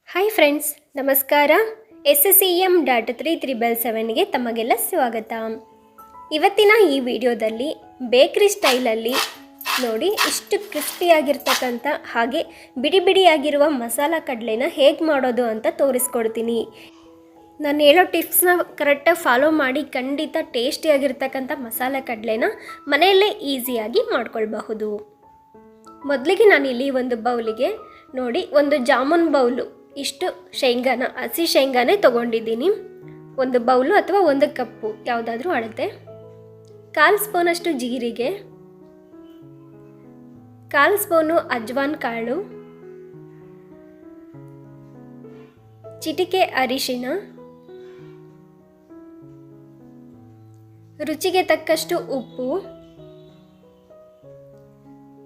Hi friends, ನಮಸ್ಕಾರ. SSEM .377ಗೆ ತಮಗೆಲ್ಲ ಸ್ವಾಗತ. ಇವತ್ತಿನ ಈ ವಿಡಿಯೋದಲ್ಲಿ ಬೇಕ್ರಿ ಸ್ಟೈಲಲ್ಲಿ ನೋಡಿ ಇಷ್ಟು ಕ್ರಿಸ್ಪಿಯಾಗಿರ್ತಕ್ಕಂಥ ಹಾಗೆ ಬಿಡಿ ಬಿಡಿಯಾಗಿರುವ ಮಸಾಲ ಕಡಲೆನ ಹೇಗೆ ಮಾಡೋದು ಅಂತ ತೋರಿಸ್ಕೊಡ್ತೀನಿ. ನಾನು ಹೇಳೋ ಟಿಪ್ಸ್ನ ಕರೆಕ್ಟಾಗಿ ಫಾಲೋ ಮಾಡಿ ಖಂಡಿತ ಟೇಸ್ಟಿಯಾಗಿರ್ತಕ್ಕಂಥ ಮಸಾಲ ಕಡಲೆನ ಮನೆಯಲ್ಲೇ ಈಸಿಯಾಗಿ ಮಾಡ್ಕೊಳ್ಬಹುದು. ಮೊದಲಿಗೆ ನಾನಿಲ್ಲಿ ಒಂದು ಬೌಲಿಗೆ ನೋಡಿ ಒಂದು ಜಾಮೂನ್ ಬೌಲು ಇಷ್ಟು ಶೇಂಗಾನ, ಹಸಿ ಶೇಂಗಾನೇ ತೊಗೊಂಡಿದ್ದೀನಿ. ಒಂದು ಬೌಲು ಅಥವಾ ಒಂದು ಕಪ್ಪು ಯಾವುದಾದ್ರೂ ಅಳತೆ. 1/4 ಸ್ಪೂನಷ್ಟು ಜೀರಿಗೆ, 1/4 ಸ್ಪೂನು ಅಜ್ವಾನ್ ಕಾಳು, ಚಿಟಿಕೆ ಅರಿಶಿನ, ರುಚಿಗೆ ತಕ್ಕಷ್ಟು ಉಪ್ಪು,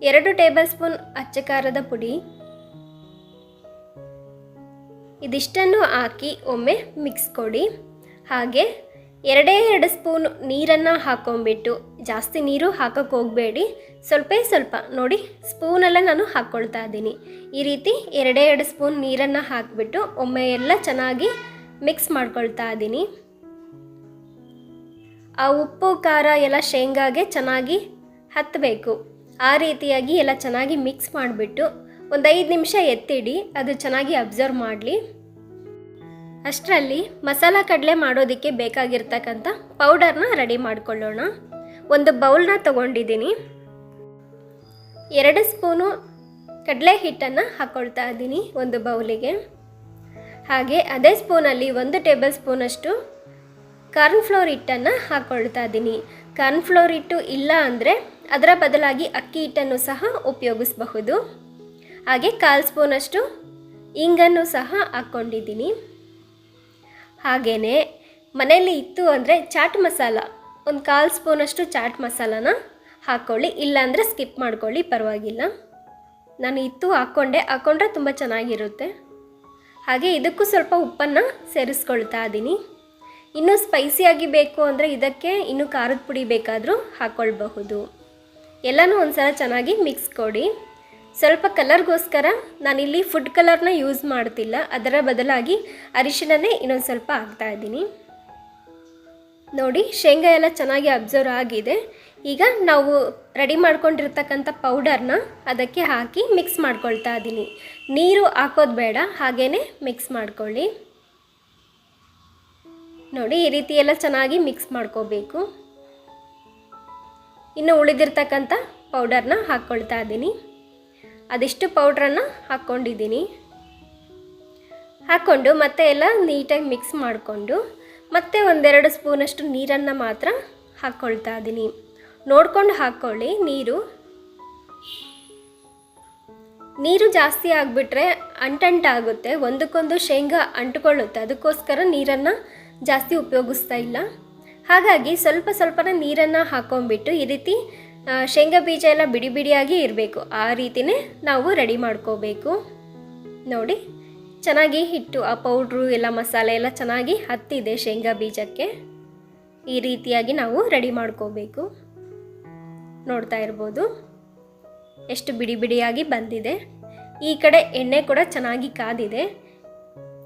2 ಟೇಬಲ್ ಸ್ಪೂನ್ ಅಚ್ಚ ಖಾರದ ಪುಡಿ. ಇದಿಷ್ಟನ್ನು ಹಾಕಿ ಒಮ್ಮೆ ಮಿಕ್ಸ್ ಕೊಡಿ. ಹಾಗೆ 2 ಸ್ಪೂನ್ ನೀರನ್ನು ಹಾಕೊಂಡ್ಬಿಟ್ಟು, ಜಾಸ್ತಿ ನೀರು ಹಾಕೋಕ್ಕೆ ಹೋಗಬೇಡಿ, ಸ್ವಲ್ಪ ನೋಡಿ ಸ್ಪೂನಲ್ಲೇ ನಾನು ಹಾಕ್ಕೊಳ್ತಾ ಇದ್ದೀನಿ. ಈ ರೀತಿ 2 ಸ್ಪೂನ್ ನೀರನ್ನು ಹಾಕಿಬಿಟ್ಟು ಒಮ್ಮೆ ಎಲ್ಲ ಚೆನ್ನಾಗಿ ಮಿಕ್ಸ್ ಮಾಡ್ಕೊಳ್ತಾ ಇದ್ದೀನಿ. ಆ ಉಪ್ಪು ಖಾರ ಎಲ್ಲ ಶೇಂಗಾಗೆ ಚೆನ್ನಾಗಿ ಹತ್ತಬೇಕು. ಆ ರೀತಿಯಾಗಿ ಎಲ್ಲ ಚೆನ್ನಾಗಿ ಮಿಕ್ಸ್ ಮಾಡಿಬಿಟ್ಟು ಒಂದು 5 ನಿಮಿಷ ಎತ್ತಿಡಿ, ಅದು ಚೆನ್ನಾಗಿ ಅಬ್ಸರ್ವ್ ಮಾಡಲಿ. ಅಷ್ಟರಲ್ಲಿ ಮಸಾಲ ಕಡಲೆ ಮಾಡೋದಕ್ಕೆ ಬೇಕಾಗಿರ್ತಕ್ಕಂಥ ಪೌಡರ್ನ ರೆಡಿ ಮಾಡ್ಕೊಳ್ಳೋಣ. ಒಂದು ಬೌಲ್ನ ತೊಗೊಂಡಿದ್ದೀನಿ. 2 ಸ್ಪೂನು ಕಡಲೆ ಹಿಟ್ಟನ್ನು ಹಾಕ್ಕೊಳ್ತಾ ಇದ್ದೀನಿ ಒಂದು ಬೌಲಿಗೆ. ಹಾಗೆ ಅದೇ ಸ್ಪೂನಲ್ಲಿ 1 ಟೇಬಲ್ ಸ್ಪೂನಷ್ಟು ಕಾರ್ನ್ಫ್ಲೋರ್ ಹಿಟ್ಟನ್ನು ಹಾಕ್ಕೊಳ್ತಾ ಇದ್ದೀನಿ. ಕಾರ್ನ್ಫ್ಲೋರ್ ಹಿಟ್ಟು ಇಲ್ಲ ಅಂದರೆ ಅದರ ಬದಲಾಗಿ ಅಕ್ಕಿ ಹಿಟ್ಟನ್ನು ಸಹ ಉಪಯೋಗಿಸಬಹುದು. ಹಾಗೆ 1/4 ಸ್ಪೂನಷ್ಟು ಇಂಗನ್ನು ಸಹ ಹಾಕ್ಕೊಂಡಿದ್ದೀನಿ. ಹಾಗೆಯೇ ಮನೆಯಲ್ಲಿ ಇತ್ತು ಅಂದರೆ ಚಾಟ್ ಮಸಾಲ, ಒಂದು 1/4 ಸ್ಪೂನಷ್ಟು ಚಾಟ್ ಮಸಾಲಾನ ಹಾಕ್ಕೊಳ್ಳಿ, ಇಲ್ಲಾಂದರೆ ಸ್ಕಿಪ್ ಮಾಡ್ಕೊಳ್ಳಿ, ಪರವಾಗಿಲ್ಲ. ನಾನು ಇತ್ತು ಹಾಕ್ಕೊಂಡ್ರೆ ತುಂಬ ಚೆನ್ನಾಗಿರುತ್ತೆ. ಹಾಗೆ ಇದಕ್ಕೂ ಸ್ವಲ್ಪ ಉಪ್ಪನ್ನು ಸೇರಿಸ್ಕೊಳ್ತಾ ಇದ್ದೀನಿ. ಇನ್ನೂ ಸ್ಪೈಸಿಯಾಗಿ ಬೇಕು ಅಂದರೆ ಇದಕ್ಕೆ ಇನ್ನೂ ಖಾರದ ಪುಡಿ ಬೇಕಾದರೂ ಹಾಕ್ಕೊಳ್ಬಹುದು. ಎಲ್ಲನೂ ಒಂದು ಸಲ ಚೆನ್ನಾಗಿ ಮಿಕ್ಸ್ ಕೊಡಿ. ಸ್ವಲ್ಪ ಕಲರ್ಗೋಸ್ಕರ ನಾನಿಲ್ಲಿ ಫುಡ್ ಕಲರ್ನ ಯೂಸ್ ಮಾಡ್ತಿಲ್ಲ, ಅದರ ಬದಲಾಗಿ ಅರಿಶಿಣನೇ ಇನ್ನೊಂದು ಸ್ವಲ್ಪ ಹಾಕ್ತಾಯಿದ್ದೀನಿ. ನೋಡಿ ಶೇಂಗಾ ಎಲ್ಲ ಚೆನ್ನಾಗಿ ಅಬ್ಸರ್ವ್ ಆಗಿದೆ. ಈಗ ನಾವು ರೆಡಿ ಮಾಡ್ಕೊಂಡಿರ್ತಕ್ಕಂಥ ಪೌಡರ್ನ ಅದಕ್ಕೆ ಹಾಕಿ ಮಿಕ್ಸ್ ಮಾಡ್ಕೊಳ್ತಾ ಇದ್ದೀನಿ. ನೀರು ಹಾಕೋದು ಬೇಡ, ಹಾಗೇ ಮಿಕ್ಸ್ ಮಾಡ್ಕೊಳ್ಳಿ. ನೋಡಿ ಈ ರೀತಿ ಎಲ್ಲ ಚೆನ್ನಾಗಿ ಮಿಕ್ಸ್ ಮಾಡ್ಕೋಬೇಕು. ಇನ್ನು ಉಳಿದಿರ್ತಕ್ಕಂಥ ಪೌಡರ್ನ ಹಾಕ್ಕೊಳ್ತಾ ಇದ್ದೀನಿ. ಅದಿಷ್ಟು ಪೌಡ್ರನ್ನು ಹಾಕ್ಕೊಂಡಿದ್ದೀನಿ. ಹಾಕ್ಕೊಂಡು ಮತ್ತೆ ಎಲ್ಲ ನೀಟಾಗಿ ಮಿಕ್ಸ್ ಮಾಡಿಕೊಂಡು ಮತ್ತೆ 1-2 ಸ್ಪೂನಷ್ಟು ನೀರನ್ನು ಮಾತ್ರ ಹಾಕ್ಕೊಳ್ತಾ ಇದ್ದೀನಿ. ನೋಡ್ಕೊಂಡು ಹಾಕ್ಕೊಳ್ಳಿ. ನೀರು ಜಾಸ್ತಿ ಆಗಿಬಿಟ್ರೆ ಅಂಟಂಟಾಗುತ್ತೆ, ಒಂದಕ್ಕೊಂದು ಶೇಂಗಾ ಅಂಟ್ಕೊಳ್ಳುತ್ತೆ. ಅದಕ್ಕೋಸ್ಕರ ನೀರನ್ನು ಜಾಸ್ತಿ ಉಪಯೋಗಿಸ್ತಾ ಇಲ್ಲ. ಹಾಗಾಗಿ ಸ್ವಲ್ಪನೇ ನೀರನ್ನು ಹಾಕ್ಕೊಂಬಿಟ್ಟು ಈ ರೀತಿ ಶೇಂಗಾ ಬೀಜ ಎಲ್ಲ ಬಿಡಿ ಬಿಡಿಯಾಗಿ ಇರಬೇಕು. ಆ ರೀತಿಯೇ ನಾವು ರೆಡಿ ಮಾಡ್ಕೋಬೇಕು. ನೋಡಿ ಚೆನ್ನಾಗಿ ಹಿಟ್ಟು, ಆ ಪೌಡ್ರು ಎಲ್ಲ ಮಸಾಲೆ ಎಲ್ಲ ಚೆನ್ನಾಗಿ ಹತ್ತಿದೆ ಶೇಂಗಾ ಬೀಜಕ್ಕೆ. ಈ ರೀತಿಯಾಗಿ ನಾವು ರೆಡಿ ಮಾಡ್ಕೋಬೇಕು. ನೋಡ್ತಾ ಇರ್ಬೋದು ಎಷ್ಟು ಬಿಡಿ ಬಿಡಿಯಾಗಿ ಬಂದಿದೆ. ಈ ಕಡೆ ಎಣ್ಣೆ ಕೂಡ ಚೆನ್ನಾಗಿ ಕಾದಿದೆ.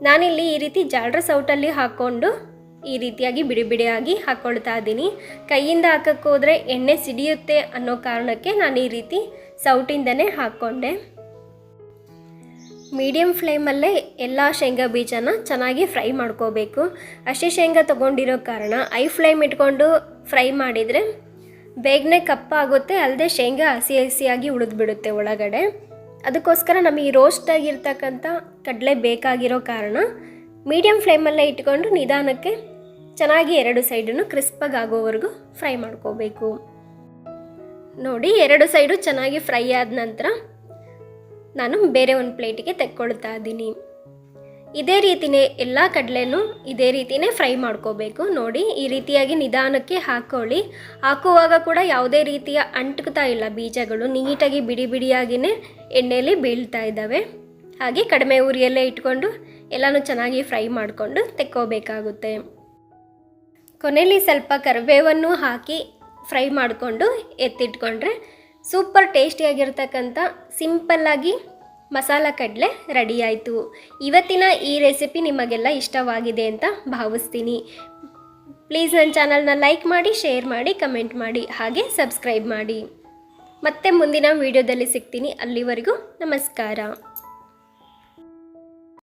ನಾನಿಲ್ಲಿ ಈ ರೀತಿ ಜಾಲ್ರ ಸೌಟಲ್ಲಿ ಹಾಕ್ಕೊಂಡು ಈ ರೀತಿಯಾಗಿ ಬಿಡಿ ಬಿಡಿಯಾಗಿ ಹಾಕ್ಕೊಳ್ತಾ ಇದ್ದೀನಿ. ಕೈಯಿಂದ ಹಾಕಕ್ಕೆ ಹೋದರೆ ಎಣ್ಣೆ ಸಿಡಿಯುತ್ತೆ ಅನ್ನೋ ಕಾರಣಕ್ಕೆ ನಾನು ಈ ರೀತಿ ಸೌಟಿಂದನೇ ಹಾಕ್ಕೊಂಡೆ. ಮೀಡಿಯಮ್ ಫ್ಲೇಮಲ್ಲೇ ಎಲ್ಲ ಶೇಂಗಾ ಬೀಜನ ಚೆನ್ನಾಗಿ ಫ್ರೈ ಮಾಡ್ಕೋಬೇಕು. ಹಸಿ ಶೇಂಗಾ ತೊಗೊಂಡಿರೋ ಕಾರಣ ಐ ಫ್ಲೇಮ್ ಇಟ್ಕೊಂಡು ಫ್ರೈ ಮಾಡಿದರೆ ಬೇಗನೆ ಕಪ್ಪಾಗುತ್ತೆ, ಅಲ್ಲದೆ ಶೇಂಗಾ ಹಸಿಯಾಗಿ ಉಳಿದ್ಬಿಡುತ್ತೆ ಒಳಗಡೆ. ಅದಕ್ಕೋಸ್ಕರ ನಮಗೆ ರೋಸ್ಟ್ ಆಗಿರ್ತಕ್ಕಂಥ ಕಡಲೆ ಬೇಕಾಗಿರೋ ಕಾರಣ ಮೀಡಿಯಮ್ ಫ್ಲೇಮಲ್ಲೇ ಇಟ್ಕೊಂಡು ನಿಧಾನಕ್ಕೆ ಚೆನ್ನಾಗಿ 2 ಸೈಡನ್ನು ಕ್ರಿಸ್ಪಾಗಿ ಆಗೋವರೆಗೂ ಫ್ರೈ ಮಾಡ್ಕೋಬೇಕು. ನೋಡಿ 2 ಸೈಡು ಚೆನ್ನಾಗಿ ಫ್ರೈ ಆದ ನಂತರ ನಾನು ಬೇರೆ ಒಂದು ಪ್ಲೇಟಿಗೆ ತೆಕ್ಕೊಳ್ತಾ ಇದ್ದೀನಿ. ಇದೇ ರೀತಿಯೇ ಎಲ್ಲ ಕಡಲೆನೂ ಇದೇ ರೀತಿಯೇ ಫ್ರೈ ಮಾಡ್ಕೋಬೇಕು. ನೋಡಿ ಈ ರೀತಿಯಾಗಿ ನಿಧಾನಕ್ಕೆ ಹಾಕ್ಕೊಳ್ಳಿ. ಹಾಕುವಾಗ ಕೂಡ ಯಾವುದೇ ರೀತಿಯ ಅಂಟುತ್ತಾ ಇಲ್ಲ, ಬೀಜಗಳು ನೀಟಾಗಿ ಬಿಡಿ ಬಿಡಿಯಾಗಿಯೇ ಎಣ್ಣೆಯಲ್ಲಿ ಬೀಳ್ತಾ ಇದ್ದಾವೆ. ಹಾಗೆ ಕಡಿಮೆ ಉರಿಯಲ್ಲೇ ಇಟ್ಕೊಂಡು ಎಲ್ಲನೂ ಚೆನ್ನಾಗಿ ಫ್ರೈ ಮಾಡಿಕೊಂಡು ತೆಕ್ಕೋಬೇಕಾಗುತ್ತೆ. ಕೊನೆಯಲ್ಲಿ ಸ್ವಲ್ಪ ಕರಿಬೇವನ್ನು ಹಾಕಿ ಫ್ರೈ ಮಾಡಿಕೊಂಡು ಎತ್ತಿಟ್ಕೊಂಡ್ರೆ ಸೂಪರ್ ಟೇಸ್ಟಿಯಾಗಿರ್ತಕ್ಕಂಥ ಸಿಂಪಲ್ಲಾಗಿ ಮಸಾಲ ಕಡಲೆ ರೆಡಿ ಆಯಿತು. ಇವತ್ತಿನ ಈ ರೆಸಿಪಿ ನಿಮಗೆಲ್ಲ ಇಷ್ಟವಾಗಿದೆ ಅಂತ ಭಾವಿಸ್ತೀನಿ. ಪ್ಲೀಸ್ ನನ್ನ ಚಾನಲ್ನ ಲೈಕ್ ಮಾಡಿ, ಶೇರ್ ಮಾಡಿ, ಕಮೆಂಟ್ ಮಾಡಿ, ಹಾಗೆ ಸಬ್ಸ್ಕ್ರೈಬ್ ಮಾಡಿ. ಮತ್ತೆ ಮುಂದಿನ ವಿಡಿಯೋದಲ್ಲಿ ಸಿಗ್ತೀನಿ. ಅಲ್ಲಿವರೆಗೂ ನಮಸ್ಕಾರ.